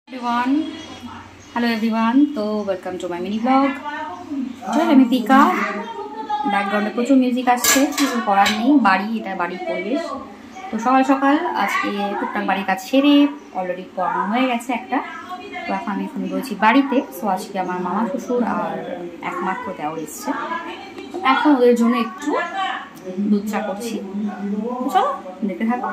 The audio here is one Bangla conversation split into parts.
everyone, hello everyone, तो welcome to my mini vlog। আমি পিকা, ব্যাকগ্রাউন্ডে প্রচুর মিউজিক আসছে, কিছু করার নেই, এটা বাড়ির পরিবেশ। তো সকাল সকাল আজকে টুকটাক বাড়ির কাজ সেরে অলরেডি পড়ানো হয়ে গেছে একটা। তো এখন আমি রয়েছি বাড়িতে। সো আজকে আমার মামা শ্বশুর আর একমাত্র দেওর এসছে, এখন ওদের জন্য একটু দুধ চা করছি। চলো দেখতে থাকো।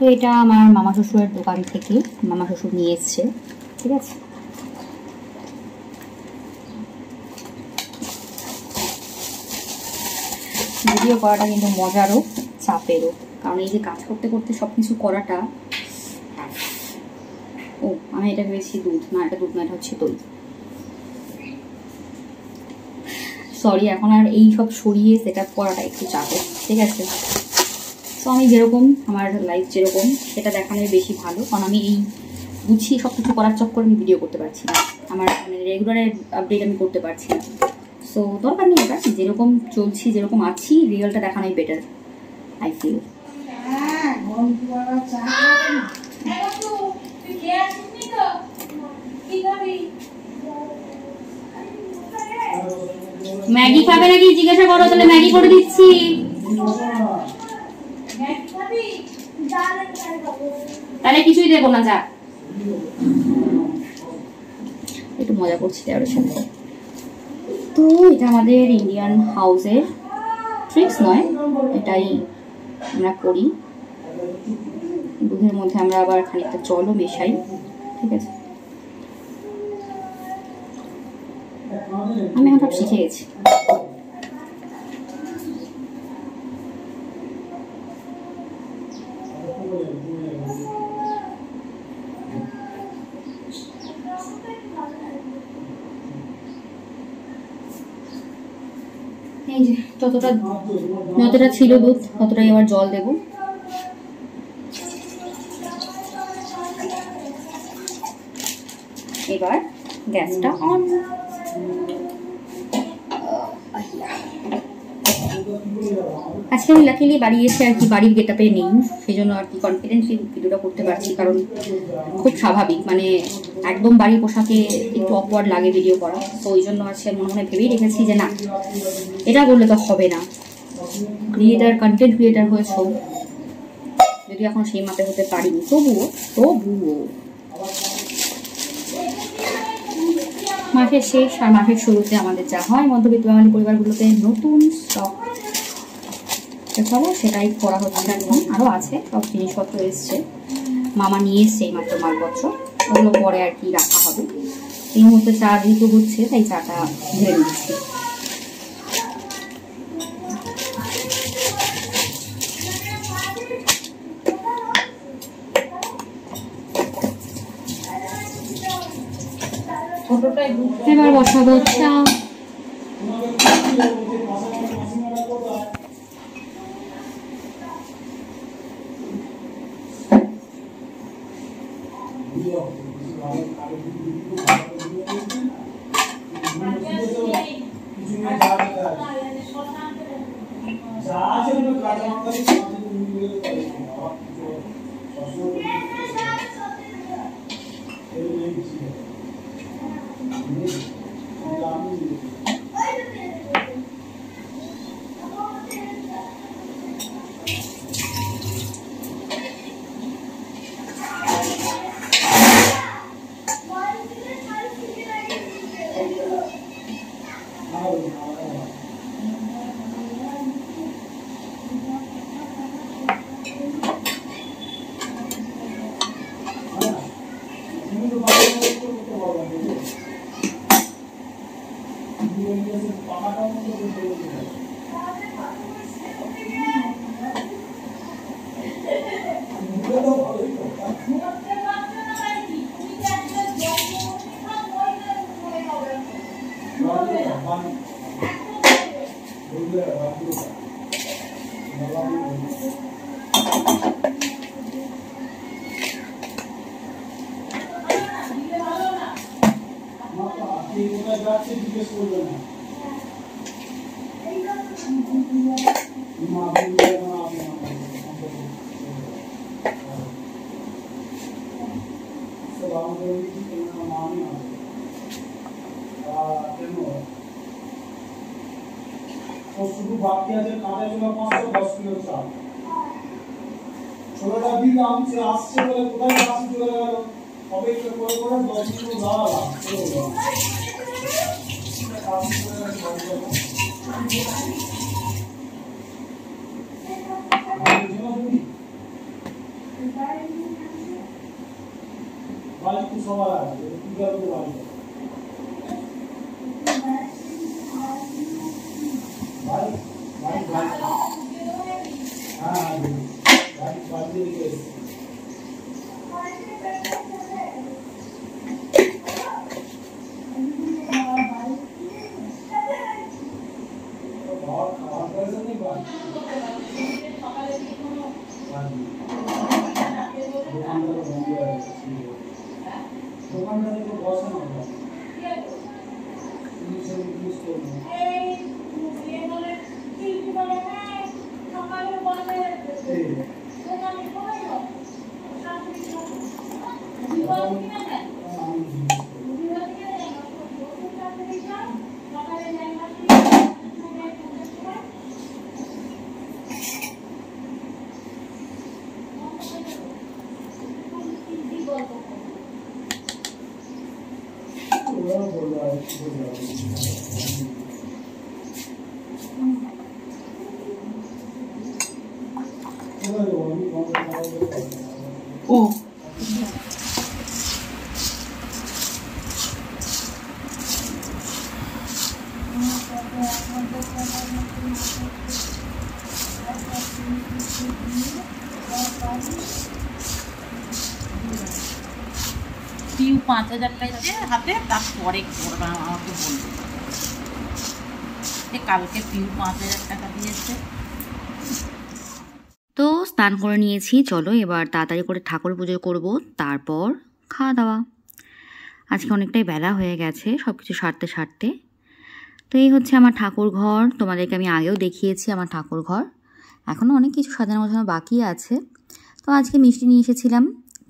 তো এটা আমার মামা শ্বশুরের দোকান থেকে মামা শ্বশুর নিয়ে এসছে, ঠিক আছে। ভিডিও করাটা কিন্তু মজারও চাপেরও, কারণ এই যে কাজ করতে করতে সব কিছু করাটা। ও আমি এটা ভেবেছি দুধ, না এটা দুধ না, এটা হচ্ছে দই। সরি, এখন আর এই সব সরিয়ে সেট আপ করাটা একটু চাপের, ঠিক আছে। তো আমি যেরকম আমার লাইফ যেরকম সেটা দেখানোই বেশি ভালো, কারণ আমি এই গুছিয়ে সব কিছু করার চক্করে আমি ভিডিও করতে পারছি না, আমার মানে রেগুলার আপডেট আমি করতে পারছি না। সো দরকার নেই, এটা যেরকম চলছি যেরকম আছি রিয়েলটা দেখানোই বেটার আই ফিল। ম্যাগি খাবে নাকি জিজ্ঞাসা করো, তাহলে ম্যাগি করে দিচ্ছি। তাহলে কিছুই দেবো না, যা একটু মজা করছি দেওয়ার সাথে। তো এটা আমাদের ইন্ডিয়ান হাউসের ট্রিক্স নয়, এটাই আমরা করি। দুধের মধ্যে আমরা আবার খানিকটা জলও মেশাই, ঠিক আছে। আমি এখন সব শিখে গেছি। এই যে যতটা ছিল দুধ ততটাই আবার জল দেব। এবার গ্যাসটা অন। আজকে আমি লাকিলি বাড়ি এসে আর কি বাড়ির গেটআপে নেই, সেই জন্য আর কি কনফিডেন্টলি ভিডিওটা করতে পারছি, কারণ খুব স্বাভাবিক মানে একদম বাড়ির পোশাকে একটু অকওয়ার্ড লাগে ভিডিও করা। তো ওই জন্য আজকে মনে মনে ভেবেই রেখেছি যে না, এটা বললে তো হবে না, ক্রিয়েটার কন্টেন্ট ক্রিয়েটার হয়েছো, যদি এখন সেই মাপে হতে পারিনি তবুও মাসের শেষ আর মাসের শুরুতে আমাদের যা হয় মধ্যবিত্ত বাঙালি পরিবারগুলোতে নতুন স্টক, চলো সেটাই করা হচ্ছে। এখন আরও আছে, সব জিনিসপত্র এসছে, মামা নিয়ে এসছে এই মাত্র মালপত্র, ওগুলো পরে আর কি রাখা হবে। এই মুহূর্তে চা যেহেতু হচ্ছে তাই চাটা ঢেলে দিচ্ছি। এবার বসাবো চা। শুধু বাকি আছে কাঁচা ছোলা 510 কিলো চাল ছোলাটা দিলাম সে আসছে বলে কোথায় বাসি চলে গেল অপেক্ষা করে করে 10 কিলো দাঁড়ালাম বাড়ি সবার আছে কি করবো বাড়ি ও পিউ 5000 টাকা হাতে তারপরে করবে আমাকে বলবে কালকে পিউ 5000 টাকা দিয়েছে। তো স্নান করে নিয়েছি, চলো এবার তাড়াতাড়ি করে ঠাকুর পুজো করব, তারপর খাওয়া দাওয়া। আজকে অনেকটাই বেলা হয়ে গেছে সব কিছু সারতে। তো এই হচ্ছে আমার ঠাকুর ঘর, তোমাদেরকে আমি আগেও দেখিয়েছি আমার ঠাকুর ঘর। এখনও অনেক কিছু সাজানো গোছানো বাকি আছে। তো আজকে মিষ্টি নিয়ে এসেছিলাম,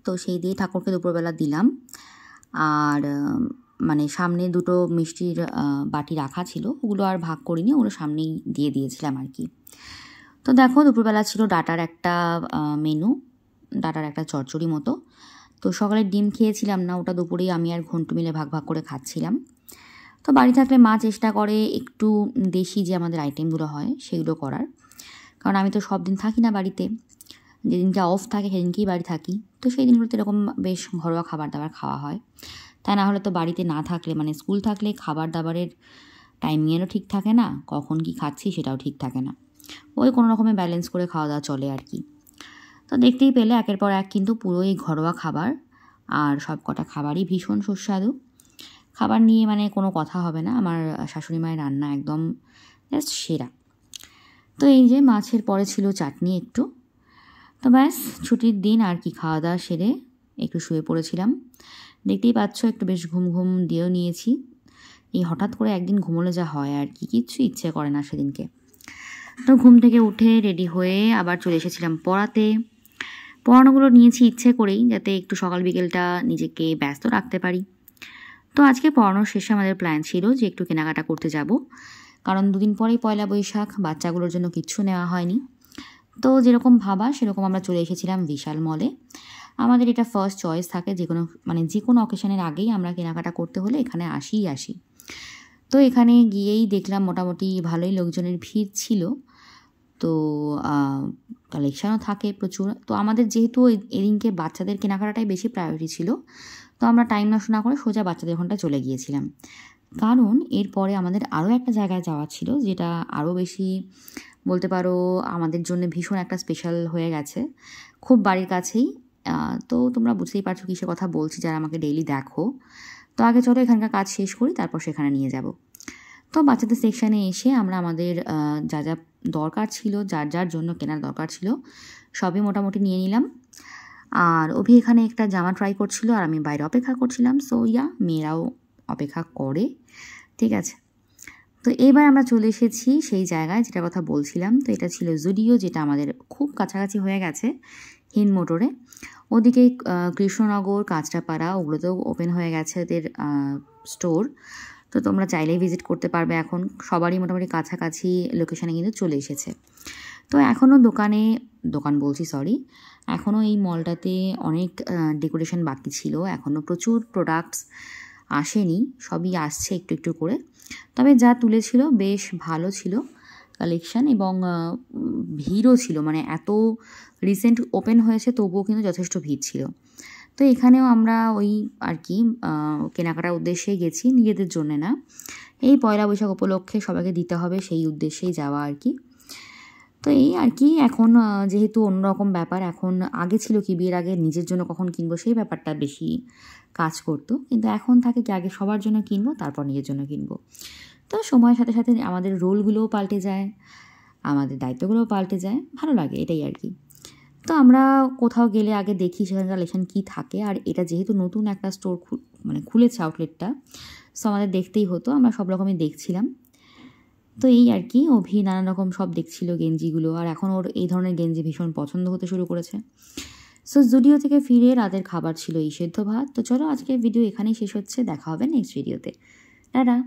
তো সেই দিয়ে ঠাকুরকে দুপুরবেলা দিলাম। আর মানে সামনে দুটো মিষ্টির বাটি রাখা ছিল, ওগুলো আর ভাগ করিনি, ওগুলো সামনেই দিয়ে দিয়েছিলাম আর কি। তো দেখো দুপুরবেলা ছিল ডাটার একটা মেনু, ডাটার একটা চচ্চড়ি মতো। তো সকালে ডিম খেয়েছিলাম না, ওটা দুপুরেই আমি আর ঘন্টু মিলে ভাগ করে খাচ্ছিলাম। তো বাড়ি থাকলে মা চেষ্টা করে একটু দেশি যে আমাদের আইটেমগুলো হয় সেগুলো করার, কারণ আমি তো সব দিন থাকি না বাড়িতে, যেদিনটা অফ থাকে সেদিনকেই বাড়ি থাকি। তো সেই দিনগুলোতে এরকম বেশ ঘরোয়া খাবার দাবার খাওয়া হয়, তাই না হলে তো বাড়িতে না থাকলে মানে স্কুল থাকলে খাবার দাবারের টাইমিংয়েরও ঠিক থাকে না, কখন কি খাচ্ছি সেটাও ঠিক থাকে না, ওই কোনো রকমে ব্যালেন্স করে খাওয়া দাওয়া চলে আর কি। তো দেখতেই পেলে একের পর এক কিন্তু পুরোই ঘরোয়া খাবার, আর সব কটা খাবারই ভীষণ সুস্বাদু। খাবার নিয়ে মানে কোনো কথা হবে না, আমার শাশুড়ি মায়ের রান্না একদম জাস্ট সেরা। তো এই যে মাছের পরে ছিল চাটনি একটু। তো ব্যাস ছুটির দিন আর কি, খাওয়া দাওয়া সেরে একটু শুয়ে পড়েছিলাম। দেখতেই পাচ্ছ একটু বেশ ঘুম দিয়েও নিয়েছি। এই হঠাৎ করে একদিন ঘুমোলে যা হয় আর কি, কিচ্ছু ইচ্ছে করে না সেদিনকে। তো ঘুম থেকে উঠে রেডি হয়ে আবার চলে এসেছিলাম পড়াতে। পড়ানোগুলো নিয়েছি ইচ্ছে করেই, যাতে একটু সকাল বিকেলটা নিজেকে ব্যস্ত রাখতে পারি। তো আজকে পড়ানোর শেষে আমাদের প্ল্যান ছিল যে একটু কেনাকাটা করতে যাব, কারণ দুদিন পরেই পয়লা বৈশাখ, বাচ্চাগুলোর জন্য কিচ্ছু নেওয়া হয়নি। তো যেরকম ভাবা সেরকম আমরা চলে এসেছিলাম বিশাল মলে। আমাদের এটা ফার্স্ট চয়েস থাকে, যে কোনো অকেশনের আগেই আমরা কেনাকাটা করতে হলে এখানে আসি। তো এখানে গিয়েই দেখলাম মোটামুটি ভালোই লোকজনের ভিড় ছিল, তো কালেকশানও থাকে প্রচুর। তো আমাদের যেহেতু এদিনকে বাচ্চাদের কেনাকাটাটাই বেশি প্রায়োরিটি ছিল, তো আমরা টাইম নষ্ট না করে সোজা বাচ্চাদের ঘন্টায় চলে গিয়েছিলাম। কারণ এরপরে আমাদের আরও একটা জায়গায় যাওয়া ছিল, যেটা আরও বেশি বলতে পারো আমাদের জন্য ভীষণ একটা স্পেশাল হয়ে গেছে, খুব বাড়ির কাছেই। তো তোমরা বুঝতেই পারছো কিসের কথা বলছি যারা আমাকে ডেইলি দেখো। তো আগে চলো এখানকার কাজ শেষ করি, তারপর সেখানে নিয়ে যাব। তো বাচ্চাদের সেকশানে এসে আমরা আমাদের যা যা দরকার ছিল, যার জন্য কেনার দরকার ছিল সবই মোটামুটি নিয়ে নিলাম। আর অভি এখানে একটা জামা ট্রাই করছিল আর আমি বাইরে অপেক্ষা করছিলাম। সো মেয়েরাও অপেক্ষা করে, ঠিক আছে। তো এবার আমরা চলে এসেছি সেই জায়গায় যেটার কথা বলছিলাম। তো এটা ছিল জুডিও, যেটা আমাদের খুব কাছাকাছি হয়ে গেছে হিন্দ মোটরে। ওদিকে কৃষ্ণনগর, কাঁচরাপাড়া ওগুলোতেও ওপেন হয়ে গেছে ওদের স্টোর। তো তোমরা চাইলেই ভিজিট করতে পারবে। এখন সবারই মোটামুটি কাছাকাছি লোকেশানে কিন্তু চলে এসেছে। তো এখনও এখনও এই মলটাতে অনেক ডেকোরেশন বাকি ছিল, এখনও প্রচুর প্রোডাক্টস আসেনি, সবই আসছে একটু একটু করে। তবে যা তুলেছিল বেশ ভালো ছিল কালেকশান, এবং ভিড়ও ছিল, মানে এত রিসেন্ট ওপেন হয়েছে তবুও কিন্তু যথেষ্ট ভিড় ছিল। তো এখানেও আমরা ওই আর কি কেনাকাটার উদ্দেশ্যেই গেছি, নিজেদের জন্যে না, এই পয়লা বৈশাখ উপলক্ষে সবাইকে দিতে হবে সেই উদ্দেশ্যেই যাওয়া আর কি। তো এই আর কি, এখন যেহেতু অন্যরকম ব্যাপার, এখন আগে ছিল কি বিয়ের আগে নিজের জন্য কখন কিনবো সেই ব্যাপারটা বেশি কাজ করতো, কিন্তু এখন থাকে কি আগে সবার জন্য কিনবো তারপর নিজের জন্য কিনবো। তো সময়ের সাথে সাথে আমাদের রোলগুলোও পাল্টে যায়, আমাদের দায়িত্বগুলোও পাল্টে যায়, ভালো লাগে এটাই আর কি। তো আমরা কোথাও গেলে আগে দেখি সেখানে কালেকশন কী থাকে, আর এটা যেহেতু নতুন একটা স্টোর খুলেছে আউটলেটটা, সো আমাদের দেখতেই হতো, আমরা সব রকমই দেখছিলাম। তো এই আর কি, অভি নানান রকম সব দেখছিল গেঞ্জিগুলো, আর এখন ওর এই ধরনের গেঞ্জি ভীষণ পছন্দ হতে শুরু করেছে। সো জুডিও থেকে ফিরে রাতের খাবার ছিল এই সেদ্ধ ভাত। তো চলো আজকের ভিডিও এখানেই শেষ হচ্ছে, দেখা হবে নেক্সট ভিডিওতে, টাটা।